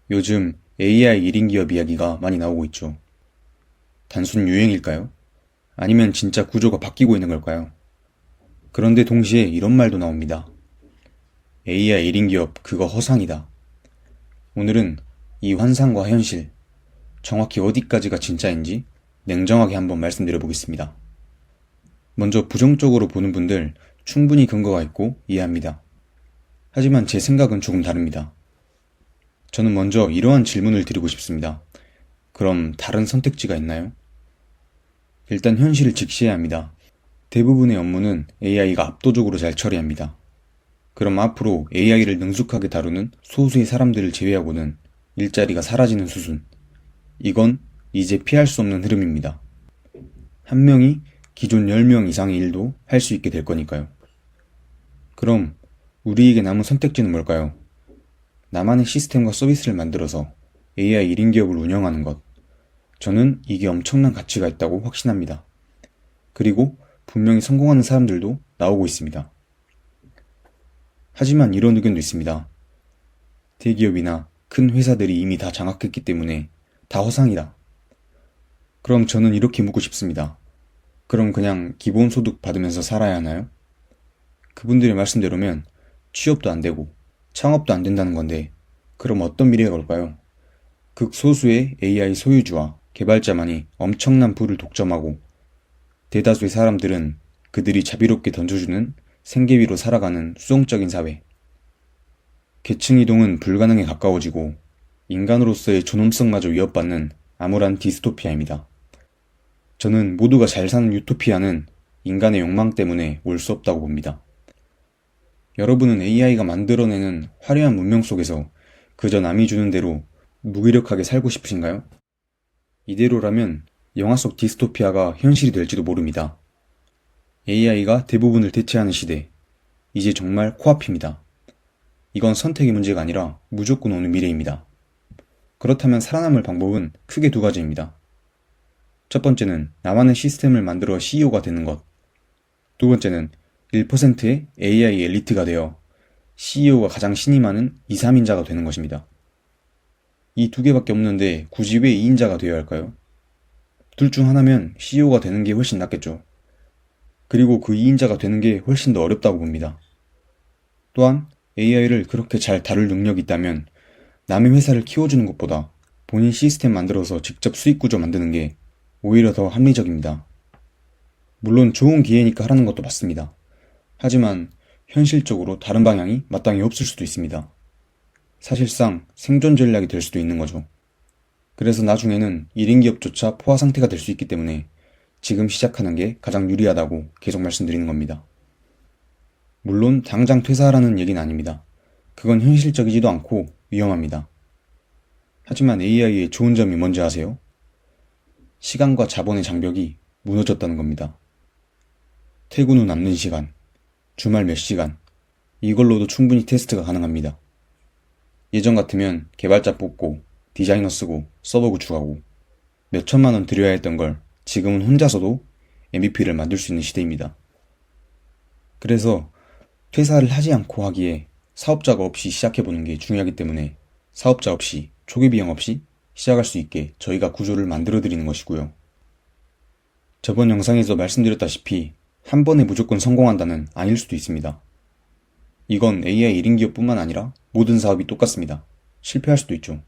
요즘 AI 1인 기업 이야기가 많이 나오고 있죠. 단순 유행일까요? 아니면 진짜 구조가 바뀌고 있는 걸까요? 그런데 동시에 이런 말도 나옵니다. AI 1인 기업 그거 허상이다. 오늘은 이 환상과 현실, 정확히 어디까지가 진짜인지 냉정하게 한번 말씀드려 보겠습니다. 먼저 부정적으로 보는 분들 충분히 근거가 있고 이해합니다. 하지만 제 생각은 조금 다릅니다. 저는 먼저 이러한 질문을 드리고 싶습니다. 그럼 다른 선택지가 있나요? 일단 현실을 직시해야 합니다. 대부분의 업무는 AI가 압도적으로 잘 처리합니다. 그럼 앞으로 AI를 능숙하게 다루는 소수의 사람들을 제외하고는 일자리가 사라지는 수준. 이건 이제 피할 수 없는 흐름입니다. 한 명이 기존 10명 이상의 일도 할 수 있게 될 거니까요. 그럼 우리에게 남은 선택지는 뭘까요? 나만의 시스템과 서비스를 만들어서 AI 1인 기업을 운영하는 것. 저는 이게 엄청난 가치가 있다고 확신합니다. 그리고 분명히 성공하는 사람들도 나오고 있습니다. 하지만 이런 의견도 있습니다. 대기업이나 큰 회사들이 이미 다 장악했기 때문에 다 허상이다. 그럼 저는 이렇게 묻고 싶습니다. 그럼 그냥 기본소득 받으면서 살아야 하나요? 그분들의 말씀대로면 취업도 안 되고 창업도 안 된다는 건데 그럼 어떤 미래가 올까요? 극소수의 AI 소유주와 개발자만이 엄청난 부를 독점하고 대다수의 사람들은 그들이 자비롭게 던져주는 생계 위로 살아가는 수동적인 사회. 계층 이동은 불가능에 가까워지고 인간으로서의 존엄성마저 위협받는 암울한 디스토피아입니다. 저는 모두가 잘 사는 유토피아는 인간의 욕망 때문에 올 수 없다고 봅니다. 여러분은 AI가 만들어내는 화려한 문명 속에서 그저 남이 주는 대로 무기력하게 살고 싶으신가요? 이대로라면 영화 속 디스토피아가 현실이 될지도 모릅니다. AI가 대부분을 대체하는 시대, 이제 정말 코앞입니다. 이건 선택의 문제가 아니라 무조건 오는 미래입니다. 그렇다면 살아남을 방법은 크게 두 가지입니다. 첫 번째는 나만의 시스템을 만들어 CEO가 되는 것. 두 번째는 1%의 AI 엘리트가 되어 CEO가 가장 신임하는 2, 3인자가 되는 것입니다. 이 두 개밖에 없는데 굳이 왜 2인자가 되어야 할까요? 둘 중 하나면 CEO가 되는 게 훨씬 낫겠죠. 그리고 그 2인자가 되는 게 훨씬 더 어렵다고 봅니다. 또한 AI를 그렇게 잘 다룰 능력이 있다면 남의 회사를 키워주는 것보다 본인 시스템 만들어서 직접 수익 구조 만드는 게 오히려 더 합리적입니다. 물론 좋은 기회니까 하라는 것도 맞습니다. 하지만 현실적으로 다른 방향이 마땅히 없을 수도 있습니다. 사실상 생존 전략이 될 수도 있는 거죠. 그래서 나중에는 1인 기업조차 포화 상태가 될 수 있기 때문에 지금 시작하는 게 가장 유리하다고 계속 말씀드리는 겁니다. 물론 당장 퇴사하라는 얘기는 아닙니다. 그건 현실적이지도 않고 위험합니다. 하지만 AI의 좋은 점이 뭔지 아세요? 시간과 자본의 장벽이 무너졌다는 겁니다. 퇴근 후 남는 시간, 주말 몇 시간, 이걸로도 충분히 테스트가 가능합니다. 예전 같으면 개발자 뽑고 디자이너 쓰고 서버 구축하고 몇 천만 원 들여야 했던 걸 지금은 혼자서도 MVP를 만들 수 있는 시대입니다. 그래서 퇴사를 하지 않고 하기에 사업자가 없이 시작해보는 게 중요하기 때문에 사업자 없이 초기 비용 없이 시작할 수 있게 저희가 구조를 만들어 드리는 것이고요. 저번 영상에서 말씀드렸다시피 한 번에 무조건 성공한다는 아닐 수도 있습니다. 이건 AI 1인 기업뿐만 아니라 모든 사업이 똑같습니다. 실패할 수도 있죠.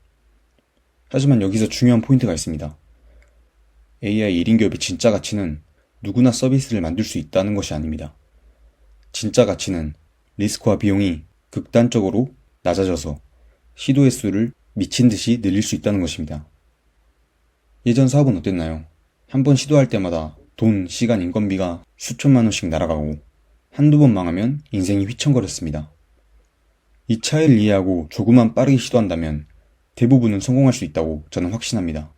하지만 여기서 중요한 포인트가 있습니다. AI 1인 기업의 진짜 가치는 누구나 서비스를 만들 수 있다는 것이 아닙니다. 진짜 가치는 리스크와 비용이 극단적으로 낮아져서 시도 횟수를 미친 듯이 늘릴 수 있다는 것입니다. 예전 사업은 어땠나요? 한 번 시도할 때마다 돈, 시간, 인건비가 수천만 원씩 날아가고 한두 번 망하면 인생이 휘청거렸습니다. 이 차이를 이해하고 조금만 빠르게 시도한다면 대부분은 성공할 수 있다고 저는 확신합니다.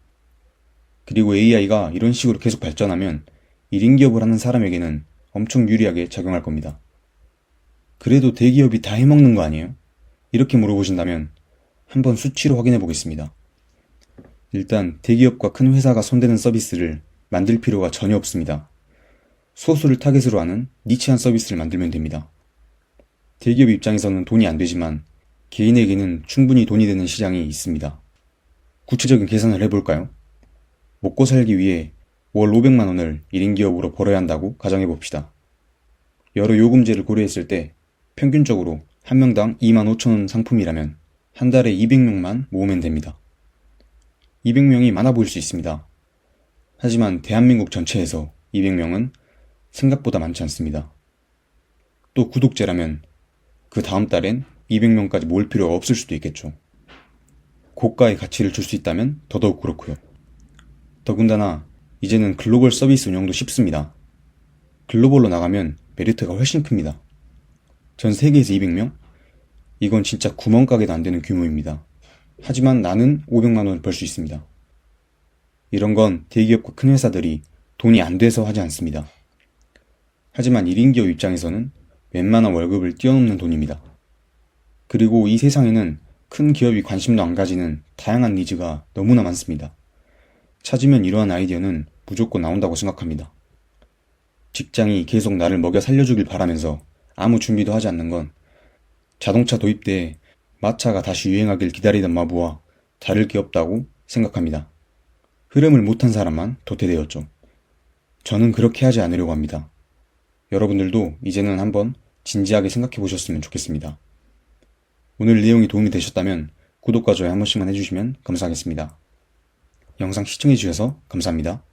그리고 AI가 이런 식으로 계속 발전하면 1인 기업을 하는 사람에게는 엄청 유리하게 작용할 겁니다. 그래도 대기업이 다 해먹는 거 아니에요? 이렇게 물어보신다면 한번 수치로 확인해 보겠습니다. 일단 대기업과 큰 회사가 손대는 서비스를 만들 필요가 전혀 없습니다. 소수를 타겟으로 하는 니치한 서비스를 만들면 됩니다. 대기업 입장에서는 돈이 안 되지만 개인에게는 충분히 돈이 되는 시장이 있습니다. 구체적인 계산을 해볼까요? 먹고 살기 위해 월 500만 원을 1인 기업으로 벌어야 한다고 가정해봅시다. 여러 요금제를 고려했을 때 평균적으로 한 명당 2만 5천 원 상품이라면 한 달에 200명만 모으면 됩니다. 200명이 많아 보일 수 있습니다. 하지만 대한민국 전체에서 200명은 생각보다 많지 않습니다. 또 구독자라면 그 다음 달엔 200명까지 모을 필요가 없을 수도 있겠죠. 고가의 가치를 줄 수 있다면 더더욱 그렇고요. 더군다나 이제는 글로벌 서비스 운영도 쉽습니다. 글로벌로 나가면 메리트가 훨씬 큽니다. 전 세계에서 200명? 이건 진짜 구멍가게도 안 되는 규모입니다. 하지만 나는 500만 원을 벌 수 있습니다. 이런 건 대기업과 큰 회사들이 돈이 안 돼서 하지 않습니다. 하지만 1인 기업 입장에서는 웬만한 월급을 뛰어넘는 돈입니다. 그리고 이 세상에는 큰 기업이 관심도 안 가지는 다양한 니즈가 너무나 많습니다. 찾으면 이러한 아이디어는 무조건 나온다고 생각합니다. 직장이 계속 나를 먹여 살려주길 바라면서 아무 준비도 하지 않는 건 자동차 도입 때 마차가 다시 유행하길 기다리던 마부와 다를 게 없다고 생각합니다. 흐름을 못한 사람만 도태되었죠. 저는 그렇게 하지 않으려고 합니다. 여러분들도 이제는 한번 진지하게 생각해 보셨으면 좋겠습니다. 오늘 내용이 도움이 되셨다면 구독과 좋아요 한 번씩만 해주시면 감사하겠습니다. 영상 시청해 주셔서 감사합니다.